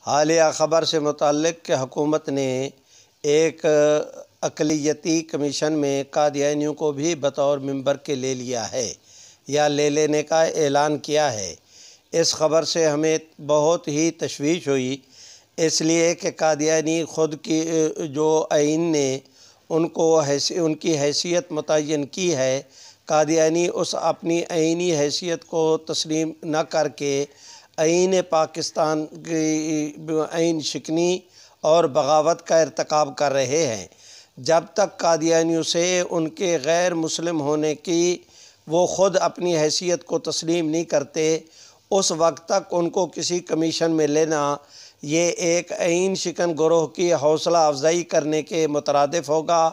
حالیہ خبر سے متعلق کہ حکومت نے ایک اقلیتی کمیشن میں قادیانیوں کو بھی بطور ممبر کے لے لیا ہے یا لے لینے کا اعلان کیا ہے۔ اس خبر سے ہمیں بہت ہی تشویش ہوئی، اس لیے کہ قادیانی خود کی جو آئین نے ان کی حیثیت متعین کی ہے، قادیانی اس اپنی آئینی حیثیت کو تسلیم نہ کر کے آئین پاکستان کی آئین شکنی اور بغاوت کا ارتکاب کر رہے ہیں۔ جب تک قادیانیوں سے ان کے غیر مسلم ہونے کی وہ خود اپنی حیثیت کو تسلیم نہیں کرتے، اس وقت تک ان کو کسی کمیشن میں لینا یہ ایک آئین شکن گروہ کی حوصلہ افزائی کرنے کے مترادف ہوگا،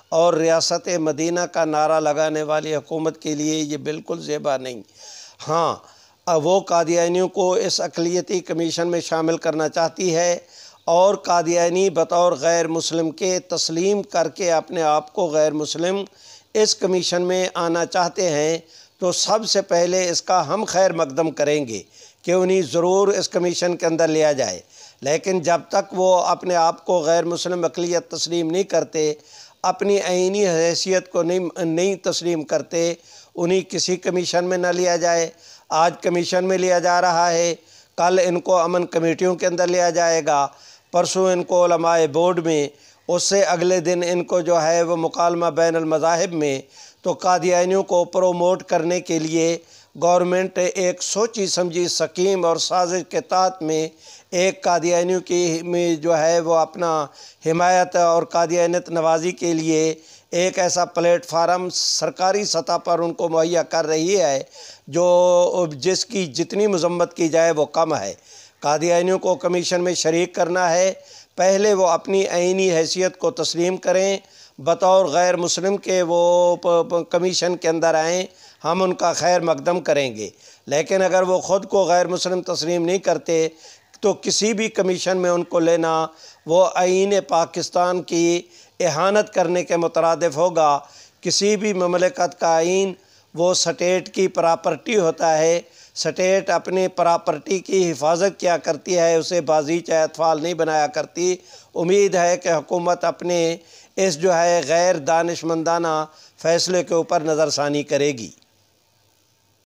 اور ریاست مدینہ کا نعرہ لگانے والی حکومت کے لیے یہ بالکل زیبا نہیں۔ ہاں، وہ قادیانیوں کو اس اقلیتی کمیشن میں شامل کرنا چاہتی ہے، اور قادیانی بطور غیر مسلم کے تسلیم کر کے اپنے آپ کو غیر مسلم اس کمیشن میں آنا چاہتے ہیں، تو سب سے پہلے اس کا ہم خیر مقدم کریں گے کہ انہیں ضرور اس کمیشن کے اندر لیا جائے۔ لیکن جب تک وہ اپنے آپ کو غیر مسلم اقلیت تسلیم نہیں کرتے، اپنی آئینی حیثیت کو نہیں تسلیم کرتے، انہیں کسی کمیشن میں نہ لیا جائے۔ آج کمیشن میں لیا جا رہا ہے، کل ان کو امن کمیٹیوں کے اندر لیا جائے گا، پرسوں ان کو علماء بورڈ میں، اس سے اگلے دن ان کو جو ہے وہ مکالمہ بین المذاہب میں۔ تو قادیانیوں کو پروموٹ کرنے کے لیے گورنمنٹ ایک سوچی سمجھی سکیم اور سازش کے تحت میں ایک قادیانیوں کی جو ہے وہ اپنا حمایت اور قادیانیت نوازی کے لیے ایک ایسا پلیٹ فارم سرکاری سطح پر ان کو مہیا کر رہی ہے جس کی جتنی مذمت کی جائے وہ کم ہے۔ قادیانیوں کو کمیشن میں شریک کرنا ہے، پہلے وہ اپنی آئینی حیثیت کو تسلیم کریں، بطور غیر مسلم کے وہ کمیشن کے اندر آئیں، ہم ان کا خیر مقدم کریں گے۔ لیکن اگر وہ خود کو غیر مسلم تسلیم نہیں کرتے تو کسی بھی کمیشن میں ان کو لینا وہ آئین پاکستان کی اہانت کرنے کے مترادف ہوگا۔ کسی بھی مملکت کا آئین وہ سٹیٹ کی پراپرٹی ہوتا ہے، سٹیٹ اپنی پراپرٹی کی حفاظت کیا کرتی ہے، اسے بازیچہ اطفال نہیں بنایا کرتی۔ امید ہے کہ حکومت اپنے اس جو ہے غیر دانشمندانہ فیصلے کے اوپر نظر ثانی کرے گی۔